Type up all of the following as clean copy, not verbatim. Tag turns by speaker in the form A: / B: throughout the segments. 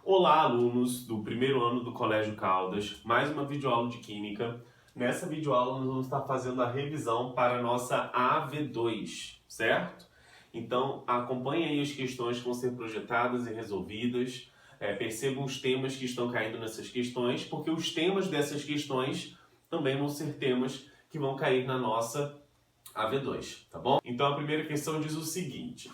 A: Olá, alunos do primeiro ano do Colégio Caldas, mais uma videoaula de Química. Nessa videoaula nós vamos estar fazendo a revisão para a nossa AV2, certo? Então acompanhe aí as questões que vão ser projetadas e resolvidas, percebam os temas que estão caindo nessas questões, porque os temas dessas questões também vão ser temas que vão cair na nossa AV2, tá bom? Então a primeira questão diz o seguinte: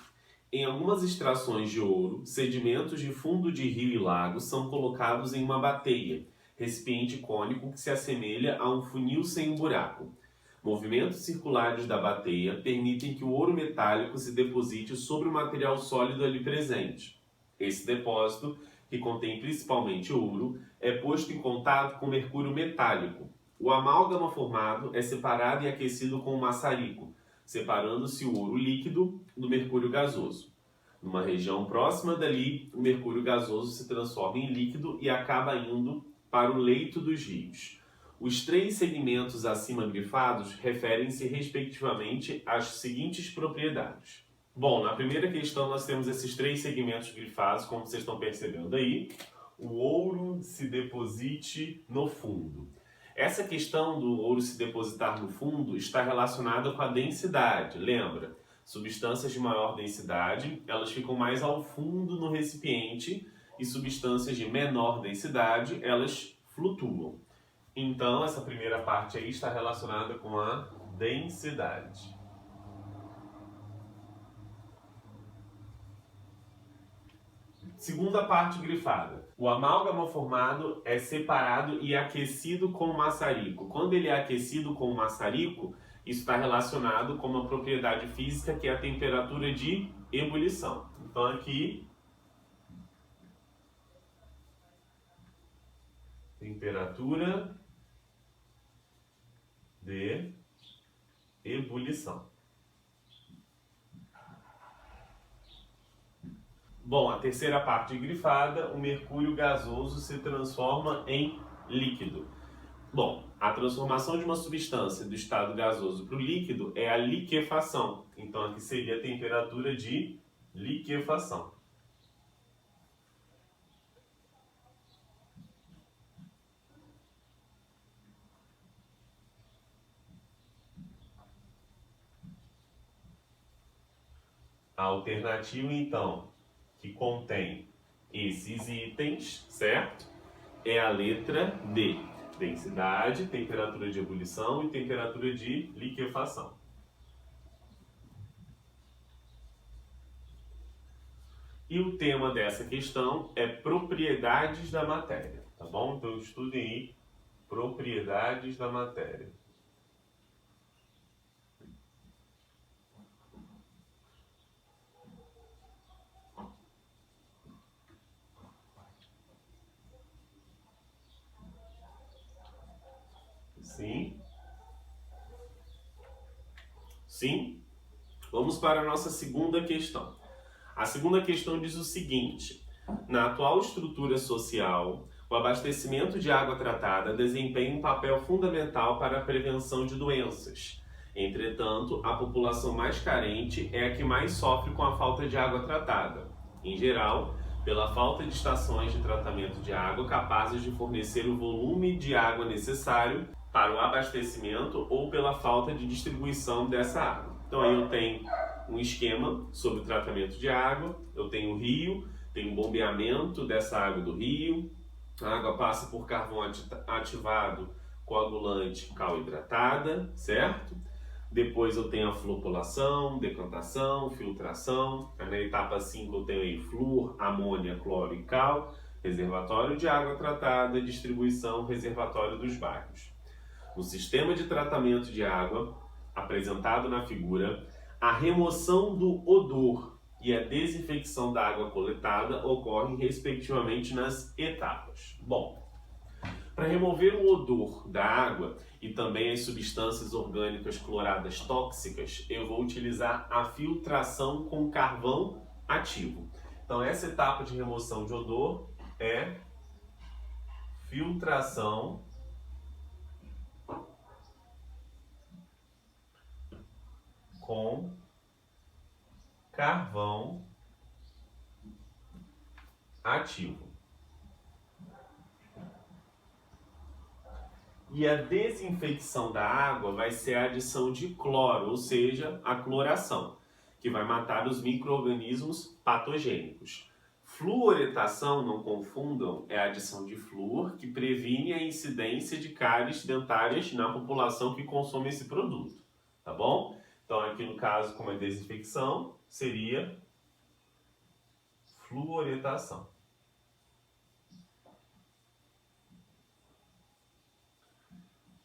A: em algumas extrações de ouro, sedimentos de fundo de rio e lago são colocados em uma bateia, recipiente cônico que se assemelha a um funil sem um buraco. Movimentos circulares da bateia permitem que o ouro metálico se deposite sobre o material sólido ali presente. Esse depósito, que contém principalmente ouro, é posto em contato com mercúrio metálico. O amálgama formado é separado e aquecido com um maçarico, separando-se o ouro líquido do mercúrio gasoso. Numa região próxima dali, o mercúrio gasoso se transforma em líquido e acaba indo para o leito dos rios. Os três segmentos acima grifados referem-se respectivamente às seguintes propriedades. Bom, na primeira questão nós temos esses três segmentos grifados, como vocês estão percebendo aí. O ouro se deposite no fundo. Essa questão do ouro se depositar no fundo está relacionada com a densidade, lembra? Substâncias de maior densidade, elas ficam mais ao fundo no recipiente e substâncias de menor densidade, elas flutuam. Então, essa primeira parte aí está relacionada com a densidade. Segunda parte grifada. O amálgama formado é separado e aquecido com maçarico. Quando ele é aquecido com maçarico, isso está relacionado com uma propriedade física que é a temperatura de ebulição. Então aqui, temperatura de ebulição. Bom, a terceira parte grifada, o mercúrio gasoso se transforma em líquido. Bom, a transformação de uma substância do estado gasoso para o líquido é a liquefação. Então aqui seria a temperatura de liquefação. A alternativa, então, que contém esses itens, certo? É a letra D. Densidade, temperatura de ebulição e temperatura de liquefação. E o tema dessa questão é propriedades da matéria, tá bom? Então estudem aí propriedades da matéria. Sim? Sim? Vamos para a nossa segunda questão. A segunda questão diz o seguinte: na atual estrutura social, o abastecimento de água tratada desempenha um papel fundamental para a prevenção de doenças. Entretanto, a população mais carente é a que mais sofre com a falta de água tratada. Em geral, pela falta de estações de tratamento de água capazes de fornecer o volume de água necessário para o abastecimento ou pela falta de distribuição dessa água. Então aí eu tenho um esquema sobre o tratamento de água, eu tenho o rio, tenho um bombeamento dessa água do rio, a água passa por carvão ativado, coagulante, cal hidratada, certo? Depois eu tenho a floculação, decantação, filtração. Na etapa 5 eu tenho aí flúor, amônia, cloro e cal, reservatório de água tratada, distribuição, reservatório dos bairros. No sistema de tratamento de água, apresentado na figura, a remoção do odor e a desinfecção da água coletada ocorrem respectivamente nas etapas. Bom, para remover o odor da água e também as substâncias orgânicas cloradas tóxicas, eu vou utilizar a filtração com carvão ativo. Então essa etapa de remoção de odor é filtração com carvão ativo. E a desinfecção da água vai ser a adição de cloro, ou seja, a cloração, que vai matar os micro-organismos patogênicos. Fluoretação, não confundam, é a adição de flúor que previne a incidência de cáries dentárias na população que consome esse produto, tá bom? Então aqui no caso, como é desinfecção, seria fluoretação.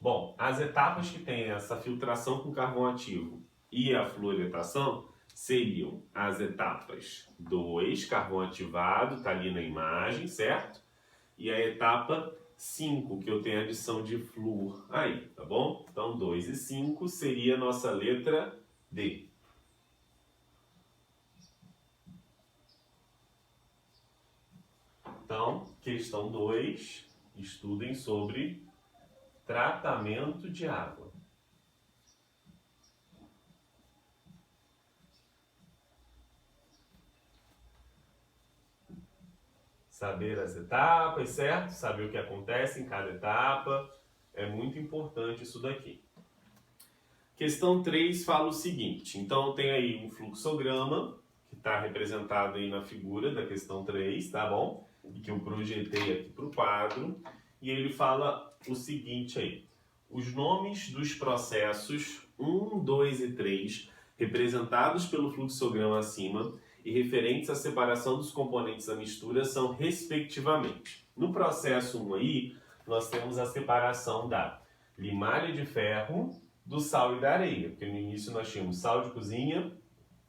A: Bom, as etapas que tem essa filtração com carvão ativo e a fluoretação seriam as etapas 2, carvão ativado, tá ali na imagem, certo? E a etapa 5, que eu tenho a adição de flúor aí, tá bom? Então 2 e 5 seria a nossa letra D. Então, questão 2, estudem sobre tratamento de água. Saber as etapas, certo? Saber o que acontece em cada etapa. É muito importante isso daqui. Questão 3 fala o seguinte. Então, tem aí um fluxograma, que está representado aí na figura da questão 3, tá bom? E que eu projetei aqui para o quadro. E ele fala o seguinte aí. Os nomes dos processos 1, 2 e 3, representados pelo fluxograma acima, e referentes à separação dos componentes da mistura são respectivamente. No processo 1 aí, nós temos a separação da limalha de ferro do sal e da areia, porque no início nós tínhamos sal de cozinha,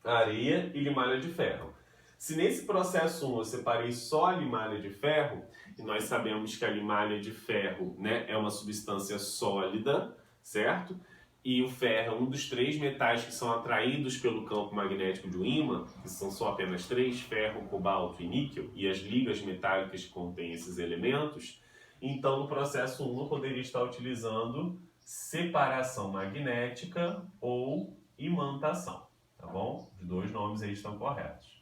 A: areia e limalha de ferro. Se nesse processo 1 eu separei só a limalha de ferro, e nós sabemos que a limalha de ferro, né, é uma substância sólida, certo? E o ferro é um dos 3 metais que são atraídos pelo campo magnético de um ímã, que são só apenas 3, ferro, cobalto e níquel, e as ligas metálicas que contêm esses elementos. Então, no processo 1, eu poderia estar utilizando separação magnética ou imantação, tá bom? Os 2 nomes aí estão corretos.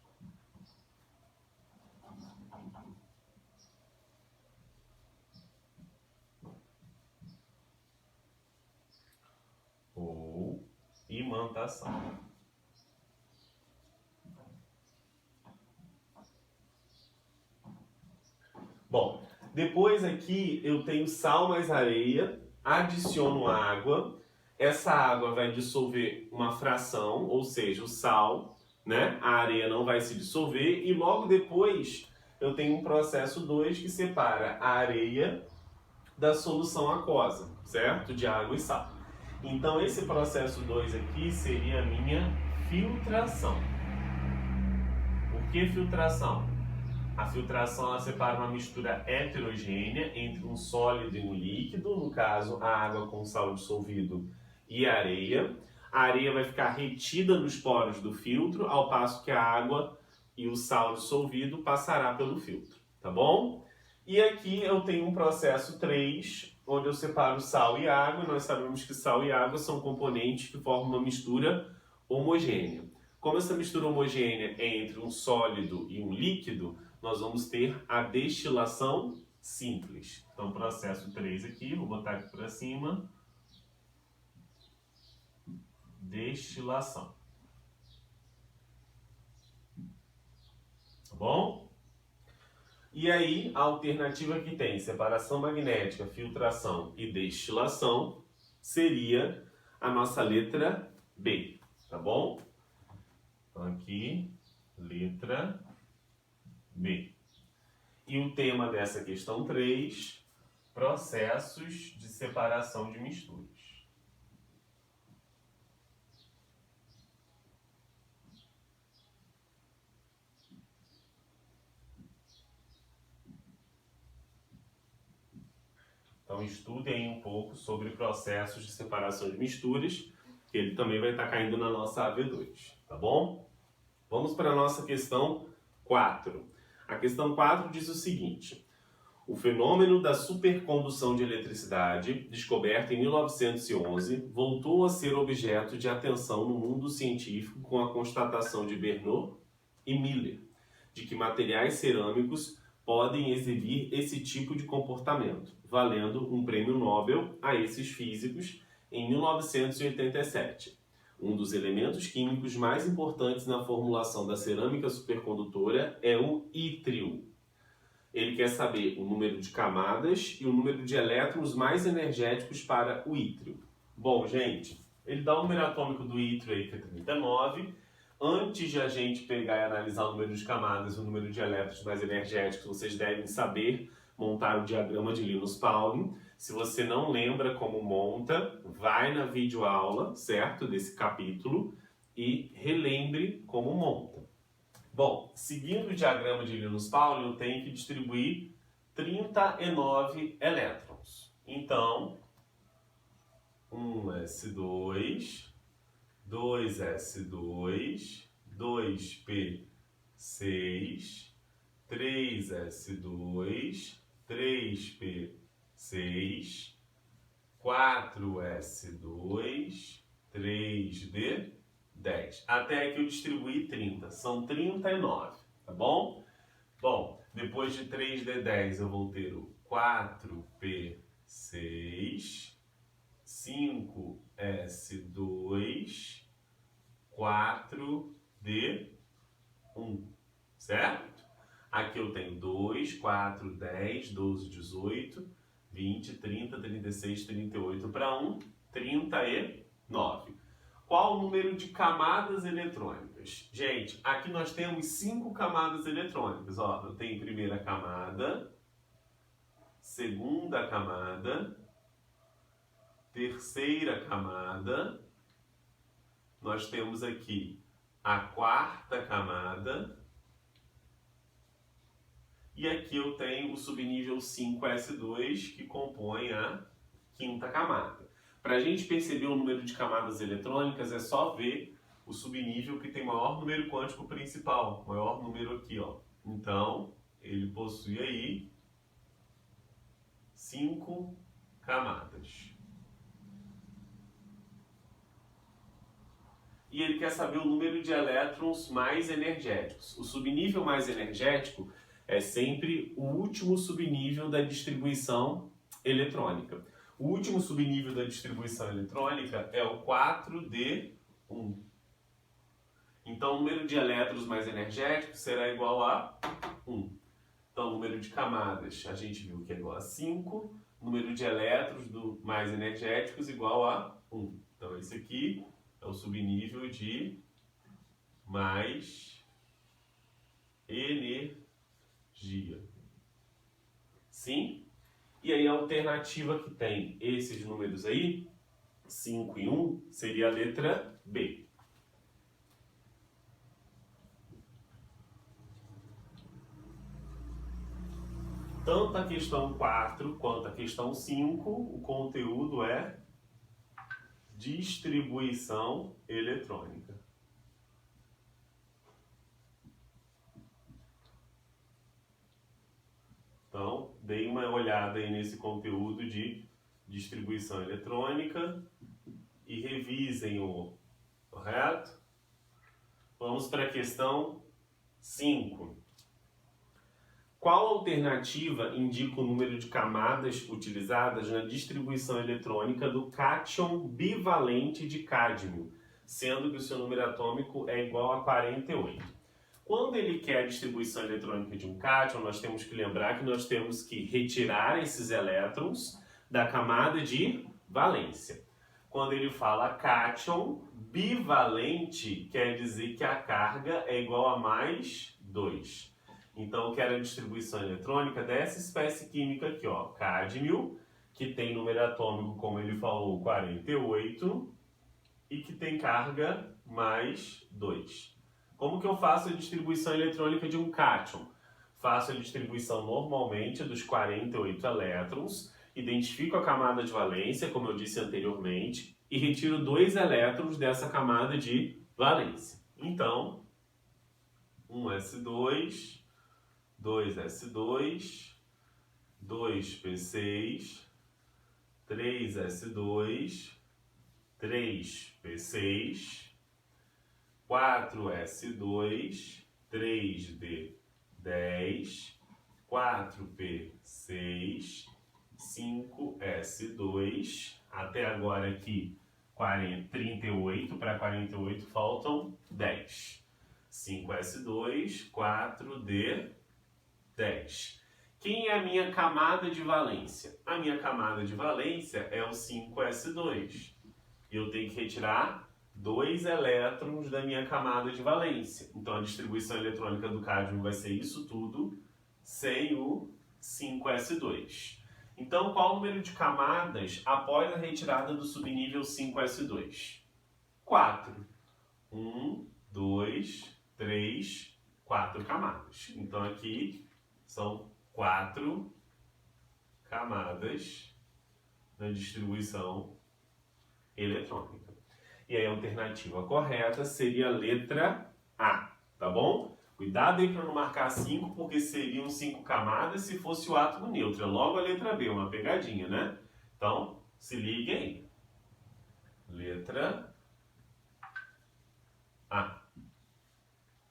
A: Ou imantação. Bom, depois aqui eu tenho sal mais areia, adiciono água, essa água vai dissolver uma fração, ou seja, o sal, né? A areia não vai se dissolver e logo depois eu tenho um processo 2 que separa a areia da solução aquosa, certo? De água e sal. Então esse processo 2 aqui seria a minha filtração. Por que filtração? A filtração ela separa uma mistura heterogênea entre um sólido e um líquido, no caso a água com sal dissolvido e a areia. A areia vai ficar retida nos poros do filtro, ao passo que a água e o sal dissolvido passará pelo filtro, tá bom? E aqui eu tenho um processo 3, onde eu separo sal e água, e nós sabemos que sal e água são componentes que formam uma mistura homogênea. Como essa mistura homogênea é entre um sólido e um líquido, nós vamos ter a destilação simples. Então, processo 3 aqui, vou botar aqui para cima. Destilação. Tá bom? E aí, a alternativa que tem separação magnética, filtração e destilação seria a nossa letra B, tá bom? Então aqui, letra B. E o tema dessa questão 3, processos de separação de misturas. Então estude aí um pouco sobre processos de separação de misturas, que ele também vai estar caindo na nossa AV2, tá bom? Vamos para a nossa questão 4. A questão 4 diz o seguinte: o fenômeno da supercondução de eletricidade, descoberto em 1911, voltou a ser objeto de atenção no mundo científico com a constatação de Bernoulli e Miller, de que materiais cerâmicos podem exibir esse tipo de comportamento, valendo um prêmio Nobel a esses físicos em 1987. Um dos elementos químicos mais importantes na formulação da cerâmica supercondutora é o ítrio. Ele quer saber o número de camadas e o número de elétrons mais energéticos para o ítrio. Bom, gente, ele dá o número atômico do ítrio aí, que é 39. Antes de a gente pegar e analisar o número de camadas e o número de elétrons mais energéticos, vocês devem saber montar o diagrama de Linus-Pauling. Se você não lembra como monta, vai na videoaula, certo? Desse capítulo e relembre como monta. Bom, seguindo o diagrama de Linus-Pauling, eu tenho que distribuir 39 elétrons. Então, 1s2, 2s2, 2p6, 3s2, 3p6, 4s2, 3d10. Até que eu distribuí 30. São 39, tá bom? Bom, depois de 3d10 eu vou ter o 4p6, 5s2, 4d1, certo? Aqui eu tenho 2, 4, 10, 12, 18, 20, 30, 36, 38 para 1, 39. Qual o número de camadas eletrônicas? Gente, aqui nós temos 5 camadas eletrônicas. Ó, eu tenho primeira camada, segunda camada, terceira camada, nós temos aqui a quarta camada, e aqui eu tenho o subnível 5s2, que compõe a quinta camada. Para a gente perceber o número de camadas eletrônicas, é só ver o subnível que tem maior número quântico principal, maior número aqui, ó. Então, ele possui aí 5 camadas. E ele quer saber o número de elétrons mais energéticos. O subnível mais energético é sempre o último subnível da distribuição eletrônica. O último subnível da distribuição eletrônica é o 4d1. Então, o número de elétrons mais energéticos será igual a 1. Então, o número de camadas, a gente viu que é igual a 5. O número de elétrons mais energéticos igual a 1. Então, esse aqui é o subnível de mais energia. Sim? E aí a alternativa que tem esses números aí, 5 e 1, seria a letra B. Tanto a questão 4 quanto a questão 5, o conteúdo é distribuição eletrônica. Então, deem uma olhada aí nesse conteúdo de distribuição eletrônica e revisem-o, correto? Vamos para a questão 5. Qual alternativa indica o número de camadas utilizadas na distribuição eletrônica do cátion bivalente de cádmio, sendo que o seu número atômico é igual a 48? Quando ele quer a distribuição eletrônica de um cátion, nós temos que lembrar que nós temos que retirar esses elétrons da camada de valência. Quando ele fala cátion bivalente, quer dizer que a carga é igual a mais 2. Então, eu quero a distribuição eletrônica dessa espécie química aqui, ó, cádmio, que tem número atômico, como ele falou, 48, e que tem carga mais 2. Como que eu faço a distribuição eletrônica de um cátion? Faço a distribuição normalmente dos 48 elétrons, identifico a camada de valência, como eu disse anteriormente, e retiro 2 elétrons dessa camada de valência. Então, 1s2, 2s2, 2p6, 3s2, 3p6, 4s2, 3d10, 4p6, 5s2, até agora aqui 38, para 48 faltam 10. 5s2, 4d10. Quem é a minha camada de valência? A minha camada de valência é o 5s2. Eu tenho que retirar 2 elétrons da minha camada de valência. Então a distribuição eletrônica do cádmio vai ser isso tudo sem o 5s2. Então qual o número de camadas após a retirada do subnível 5s2? 4. 1, 2, 3, 4 camadas. Então aqui são 4 camadas na distribuição eletrônica. E aí a alternativa correta seria a letra A, tá bom? Cuidado aí para não marcar 5, porque seriam 5 camadas se fosse o átomo neutro. É logo a letra B, uma pegadinha, né? Então, se liguem aí. Letra A.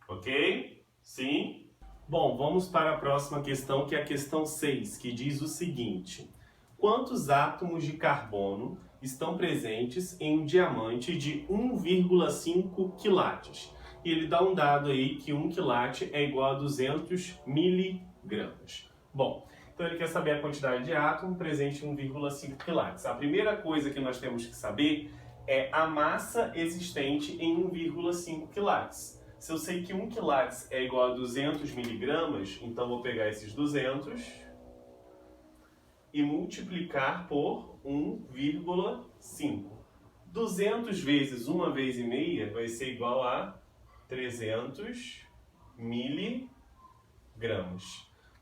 A: Ok? Sim? Bom, vamos para a próxima questão, que é a questão 6, que diz o seguinte: quantos átomos de carbono estão presentes em um diamante de 1,5 quilates? E ele dá um dado aí que 1 quilate é igual a 200 miligramas. Bom, então ele quer saber a quantidade de átomo presente em 1,5 quilates. A primeira coisa que nós temos que saber é a massa existente em 1,5 quilates. Se eu sei que 1 quilates é igual a 200 miligramas, então vou pegar esses 200 e multiplicar por 1,5. 200 vezes 1 vez e meia vai ser igual a 300 miligramas.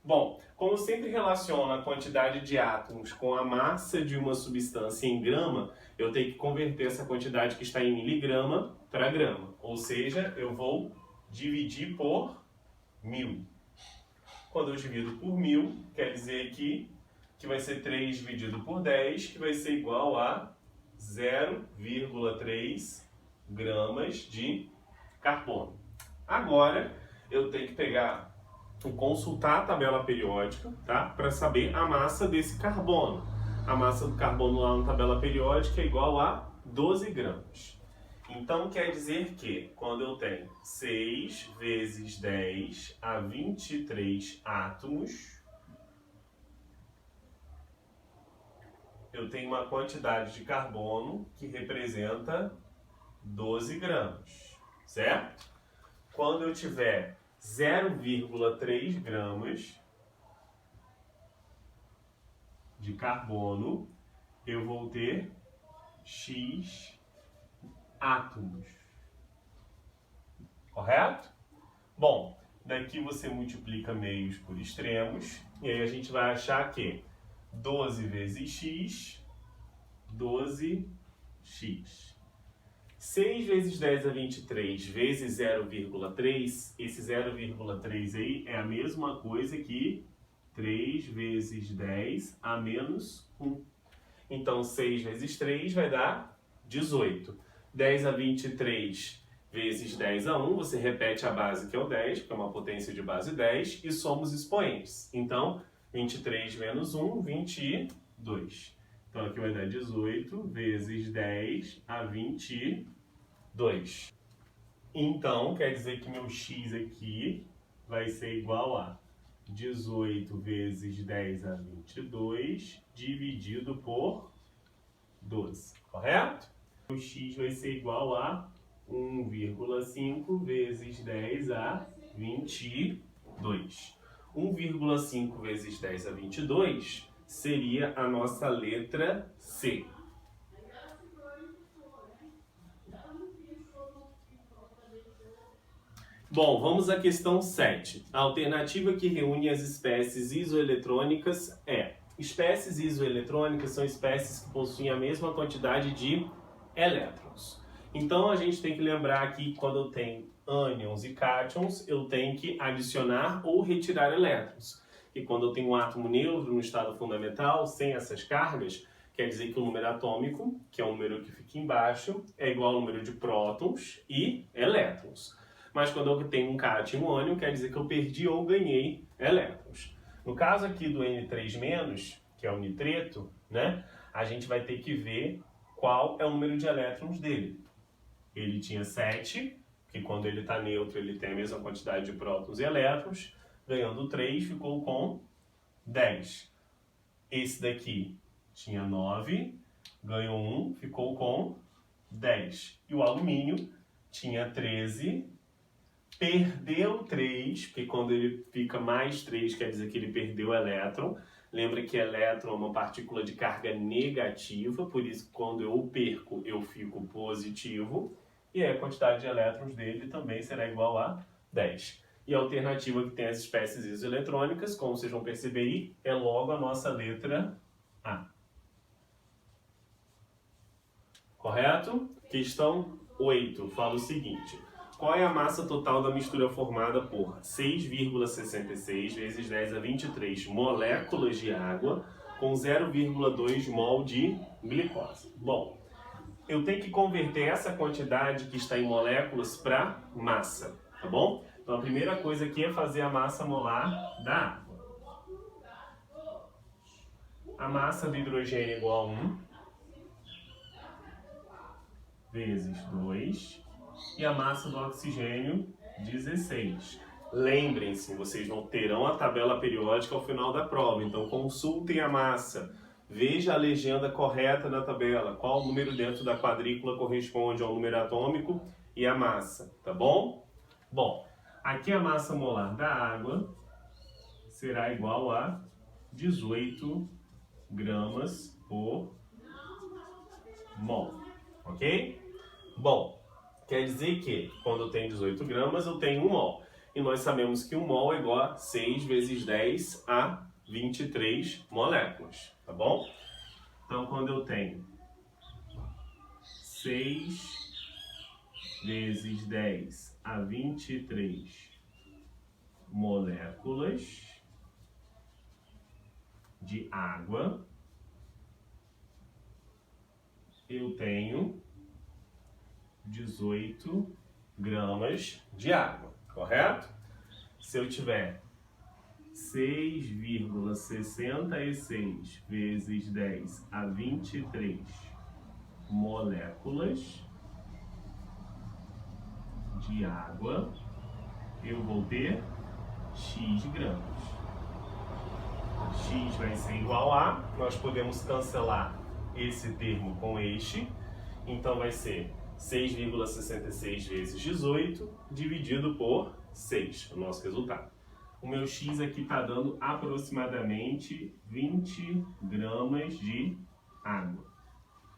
A: Bom, como sempre relaciono a quantidade de átomos com a massa de uma substância em grama, eu tenho que converter essa quantidade que está em miligrama para grama. Ou seja, eu vou dividir por 1000. Quando eu divido por 1000, quer dizer que vai ser 3 dividido por 10, que vai ser igual a 0,3 gramas de carbono. Agora, eu tenho que pegar e consultar a tabela periódica, tá? Para saber a massa desse carbono. A massa do carbono lá na tabela periódica é igual a 12 gramas. Então, quer dizer que quando eu tenho 6 vezes 10 a 23 átomos, eu tenho uma quantidade de carbono que representa 12 gramas, certo? Quando eu tiver 0,3 gramas de carbono, eu vou ter X átomos. Correto? Bom, daqui você multiplica meios por extremos, e aí a gente vai achar que 12 vezes x, 12x. 6 vezes 10 a 23 vezes 0,3, esse 0,3 aí é a mesma coisa que 3 vezes 10 a menos 1. Então 6 vezes 3 vai dar 18. 10 a 23 vezes 10 a 1, você repete a base que é o 10, que é uma potência de base 10, e somos expoentes. Então, 23 menos 1, 22. Então aqui vai dar 18 vezes 10 a 22. Então, quer dizer que meu x aqui vai ser igual a 18 vezes 10 a 22 dividido por 12, correto? O x vai ser igual a 1,5 vezes 10 a 22. 1,5 vezes 10 a 22 seria a nossa letra C. Bom, vamos à questão 7. A alternativa que reúne as espécies isoeletrônicas é: espécies isoeletrônicas são espécies que possuem a mesma quantidade de elétrons. Então a gente tem que lembrar que quando eu tenho ânions e cátions, eu tenho que adicionar ou retirar elétrons. E quando eu tenho um átomo neutro no estado fundamental, sem essas cargas, quer dizer que o número atômico, que é o número que fica embaixo, é igual ao número de prótons e elétrons. Mas quando eu tenho um cátion e um ânion, quer dizer que eu perdi ou ganhei elétrons. No caso aqui do N3-, que é o nitreto, né, a gente vai ter que ver qual é o número de elétrons dele. Ele tinha 7, que quando ele está neutro ele tem a mesma quantidade de prótons e elétrons, ganhando 3 ficou com 10. Esse daqui tinha 9, ganhou 1, ficou com 10. E o alumínio tinha 13, perdeu 3, porque quando ele fica mais 3 quer dizer que ele perdeu elétron. Lembra que elétron é uma partícula de carga negativa, por isso quando eu o perco eu fico positivo. E aí a quantidade de elétrons dele também será igual a 10. E a alternativa que tem as espécies isoeletrônicas, como vocês vão perceber aí, é logo a nossa letra A. Correto? Questão 8 fala o seguinte: qual é a massa total da mistura formada por 6,66 vezes 10 a 23 moléculas de água com 0,2 mol de glicose? Bom, eu tenho que converter essa quantidade que está em moléculas para massa, tá bom? Então a primeira coisa aqui é fazer a massa molar da água. A massa do hidrogênio é igual a 1 vezes 2 e a massa do oxigênio 16. Lembrem-se, vocês não terão a tabela periódica ao final da prova, então consultem a massa. Veja a legenda correta da tabela, qual número dentro da quadrícula corresponde ao número atômico e a massa, tá bom? Bom, aqui a massa molar da água será igual a 18 gramas por mol, ok? Bom, quer dizer que quando eu tenho 18 gramas eu tenho 1 mol. E nós sabemos que 1 mol é igual a 6 vezes 10 a 23 moléculas, tá bom? Então, quando eu tenho 6 vezes 10 a 23 moléculas de água, eu tenho 18 gramas de água, correto? Se eu tiver 6,66 vezes 10 a 23 moléculas de água, eu vou ter X gramas. X vai ser igual a, nós podemos cancelar esse termo com este, então vai ser 6,66 vezes 18 dividido por 6, o nosso resultado. O meu X aqui está dando aproximadamente 20 gramas de água,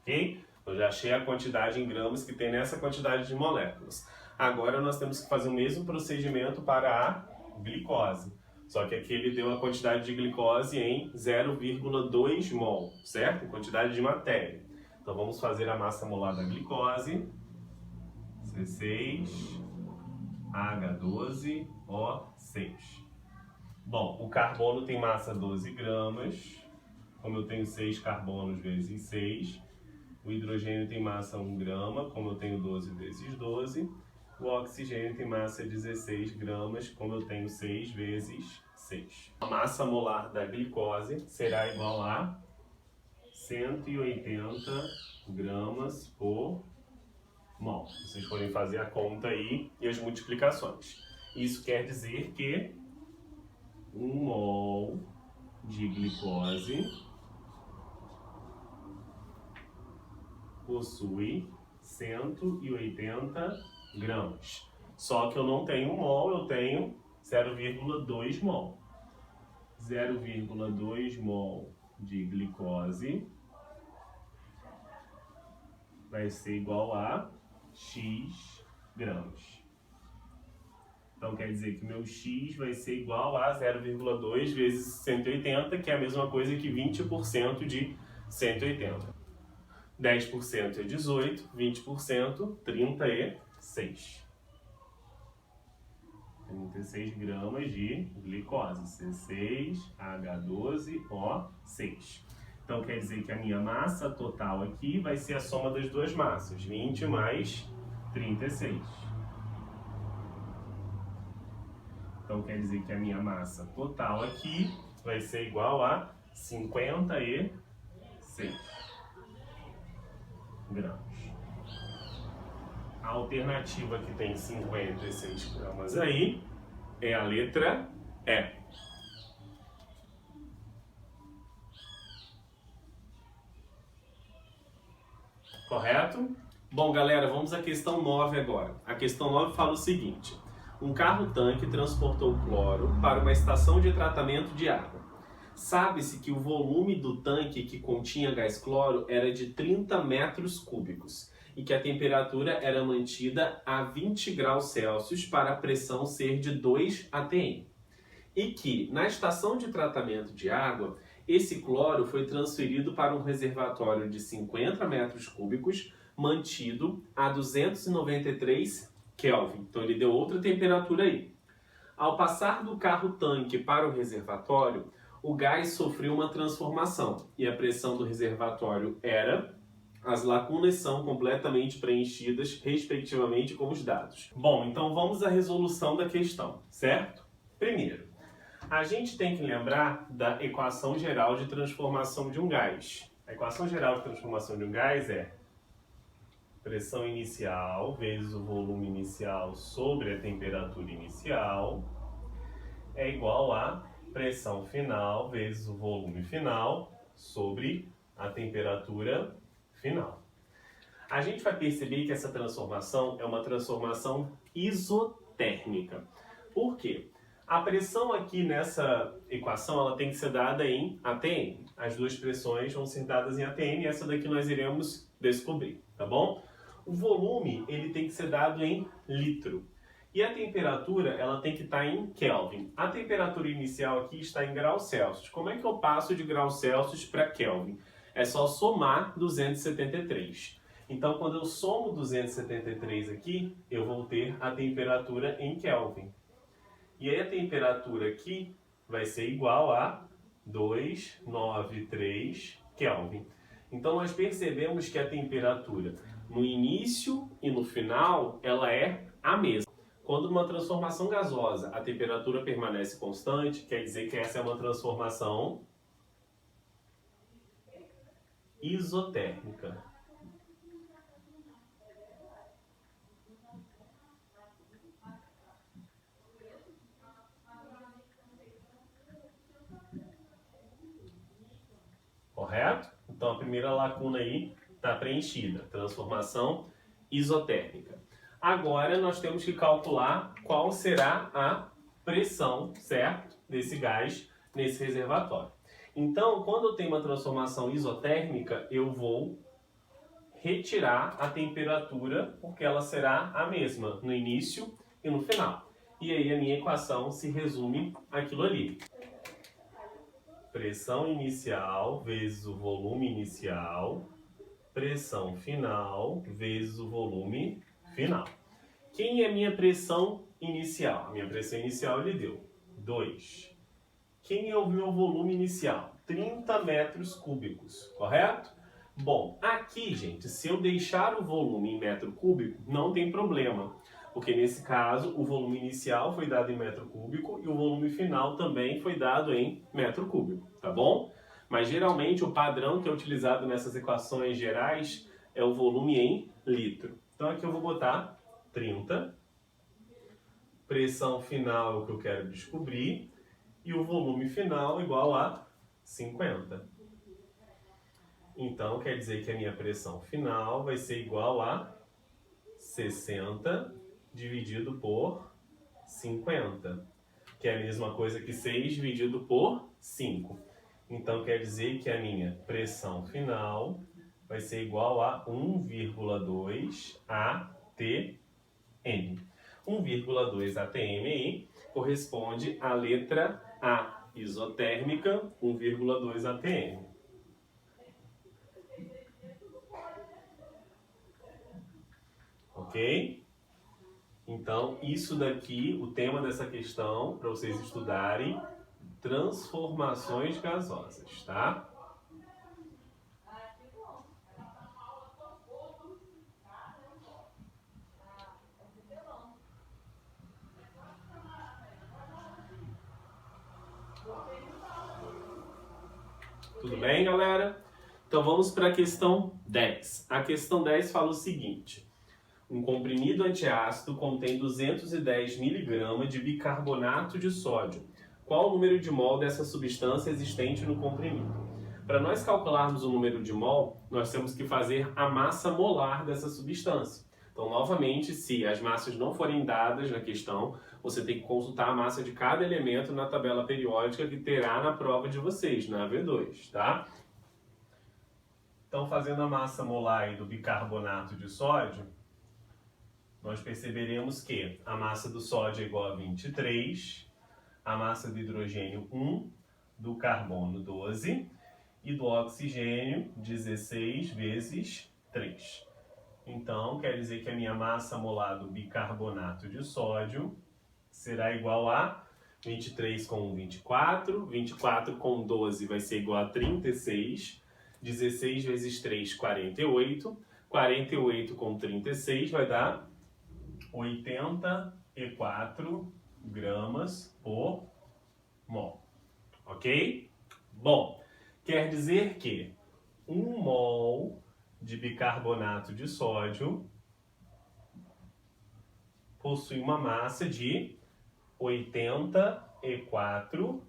A: ok? Eu já achei a quantidade em gramas que tem nessa quantidade de moléculas. Agora nós temos que fazer o mesmo procedimento para a glicose. Só que aqui ele deu a quantidade de glicose em 0,2 mol, certo? Em quantidade de matéria. Então vamos fazer a massa molar da glicose. C6H12O6. Bom, o carbono tem massa 12 gramas. Como eu tenho 6 carbonos vezes 6. O hidrogênio tem massa 1 grama, como eu tenho 12 vezes 12. O oxigênio tem massa 16 gramas, como eu tenho 6 vezes 6. A massa molar da glicose será igual a 180 gramas por mol. Vocês podem fazer a conta aí e as multiplicações. Isso quer dizer que 1 mol de glicose possui 180 gramas. Só que eu não tenho 1 mol, eu tenho 0,2 mol. 0,2 mol de glicose vai ser igual a X gramas. Então quer dizer que meu X vai ser igual a 0,2 vezes 180, que é a mesma coisa que 20% de 180. 10% é 18, 20%, 36. 36 gramas de glicose, C6H12O6. Então quer dizer que a minha massa total aqui vai ser a soma das duas massas, 20 mais 36. Então quer dizer que a minha massa total aqui vai ser igual a 56 gramas. A alternativa que tem 56 gramas aí é a letra E. Correto? Bom, galera, vamos à questão 9 agora. A questão 9 fala o seguinte: um carro-tanque transportou cloro para uma estação de tratamento de água. Sabe-se que o volume do tanque que continha gás cloro era de 30 metros cúbicos e que a temperatura era mantida a 20 graus Celsius para a pressão ser de 2 atm. E que, na estação de tratamento de água, esse cloro foi transferido para um reservatório de 50 metros cúbicos, mantido a 293 Kelvin. Então ele deu outra temperatura aí. Ao passar do carro-tanque para o reservatório, o gás sofreu uma transformação e a pressão do reservatório era... As lacunas são completamente preenchidas, respectivamente, com os dados. Bom, então vamos à resolução da questão, certo? Primeiro, a gente tem que lembrar da equação geral de transformação de um gás. A equação geral de transformação de um gás é pressão inicial vezes o volume inicial sobre a temperatura inicial é igual a pressão final vezes o volume final sobre a temperatura final. A gente vai perceber que essa transformação é uma transformação isotérmica. Por quê? A pressão aqui nessa equação ela tem que ser dada em atm. As duas pressões vão ser dadas em atm e essa daqui nós iremos descobrir, tá bom? O volume ele tem que ser dado em litro. E a temperatura ela tem que estar em Kelvin. A temperatura inicial aqui está em graus Celsius. Como é que eu passo de graus Celsius para Kelvin? É só somar 273. Então, quando eu somo 273 aqui, eu vou ter a temperatura em Kelvin. E aí a temperatura aqui vai ser igual a 293 Kelvin. Então, nós percebemos que a temperatura no início e no final, ela é a mesma. Quando numa transformação gasosa a temperatura permanece constante, quer dizer que essa é uma transformação isotérmica. Correto? Então a primeira lacuna aí está preenchida, transformação isotérmica. Agora nós temos que calcular qual será a pressão, certo, desse gás nesse reservatório. Então, quando eu tenho uma transformação isotérmica, eu vou retirar a temperatura, porque ela será a mesma no início e no final. E aí a minha equação se resume àquilo ali. Pressão inicial vezes o volume inicial, pressão final vezes o volume final. Quem é a minha pressão inicial? A minha pressão inicial ele deu 2. Quem é o meu volume inicial? 30 metros cúbicos, correto? Bom, aqui, gente, se eu deixar o volume em metro cúbico, não tem problema. Porque nesse caso, o volume inicial foi dado em metro cúbico e o volume final também foi dado em metro cúbico, tá bom? Mas geralmente o padrão que é utilizado nessas equações gerais é o volume em litro. Então aqui eu vou botar 30. Pressão final é o que eu quero descobrir. E o volume final igual a 50. Então, quer dizer que a minha pressão final vai ser igual a 60 dividido por 50, que é a mesma coisa que 6 dividido por 5. Então, quer dizer que a minha pressão final vai ser igual a 1,2 atm. 1,2 atm aí corresponde à letra A, isotérmica, 1,2 atm. Ok? Então, isso daqui, o tema dessa questão, para vocês estudarem, transformações gasosas, tá? Tudo bem, galera? Então vamos para a questão 10. A questão 10 fala o seguinte: um comprimido antiácido contém 210 mg de bicarbonato de sódio. Qual o número de mol dessa substância existente no comprimido? Para nós calcularmos o número de mol, nós temos que fazer a massa molar dessa substância. Então, novamente, se as massas não forem dadas na questão, você tem que consultar a massa de cada elemento na tabela periódica que terá na prova de vocês, na V2, tá? Então, fazendo a massa molar aí do bicarbonato de sódio, nós perceberemos que a massa do sódio é igual a 23, a massa do hidrogênio 1, do carbono 12 e do oxigênio 16 vezes 3. Então, quer dizer que a minha massa molar do bicarbonato de sódio será igual a 23 com 24, 24 com 12 vai ser igual a 36, 16 vezes 3, 48, 48 com 36 vai dar 84 gramas por mol, ok? Bom, quer dizer que 1 mol de bicarbonato de sódio possui uma massa de 84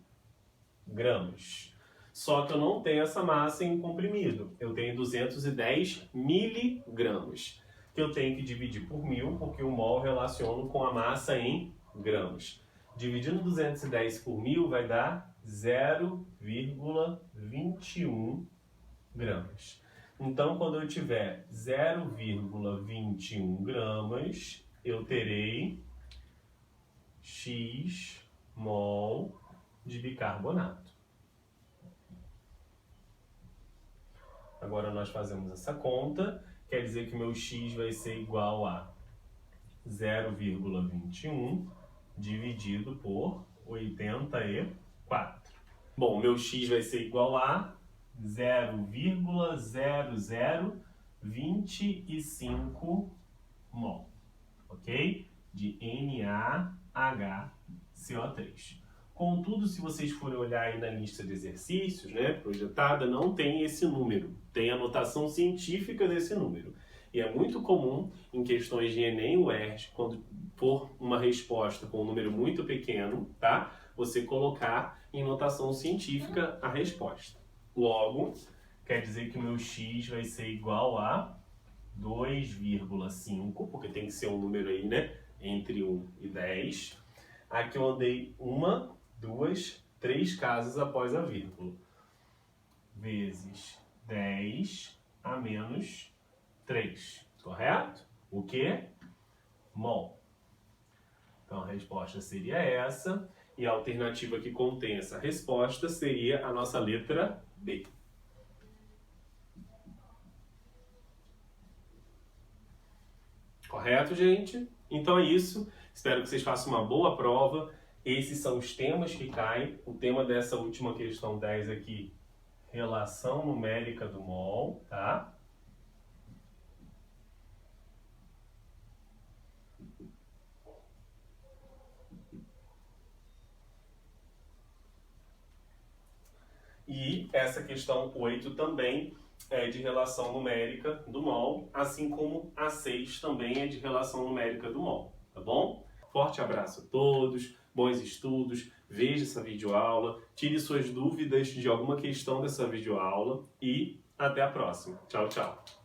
A: gramas. Só que eu não tenho essa massa em comprimido, eu tenho 210 miligramas, que eu tenho que dividir por 1000, porque o mol relaciono com a massa em gramas. Dividindo 210 por 1000 vai dar 0,21 gramas. Então, quando eu tiver 0,21 gramas, eu terei X mol de bicarbonato. Agora nós fazemos essa conta, quer dizer que meu X vai ser igual a 0,21 dividido por 84. Bom, meu X vai ser igual a 0,0025 mol, ok? De NaHCO3. Contudo, se vocês forem olhar aí na lista de exercícios, né, projetada, não tem esse número. Tem a notação científica desse número. E é muito comum em questões de Enem ou UERJ, quando for uma resposta com um número muito pequeno, tá? Você colocar em notação científica a resposta. Logo, quer dizer que o meu X vai ser igual a 2,5, porque tem que ser um número aí, né? Entre 1 e 10. Aqui eu andei 1, 2, 3 casas após a vírgula. Vezes 10 a menos 3. Correto? O quê? Mol. Então a resposta seria essa. E a alternativa que contém essa resposta seria a nossa letra B. Correto, gente? Então é isso. Espero que vocês façam uma boa prova. Esses são os temas que caem. O tema dessa última questão 10 aqui, relação numérica do mol, tá? E essa questão 8 também é de relação numérica do mol, assim como a 6 também é de relação numérica do mol, tá bom? Forte abraço a todos, bons estudos, veja essa videoaula, tire suas dúvidas de alguma questão dessa videoaula e até a próxima. Tchau, tchau!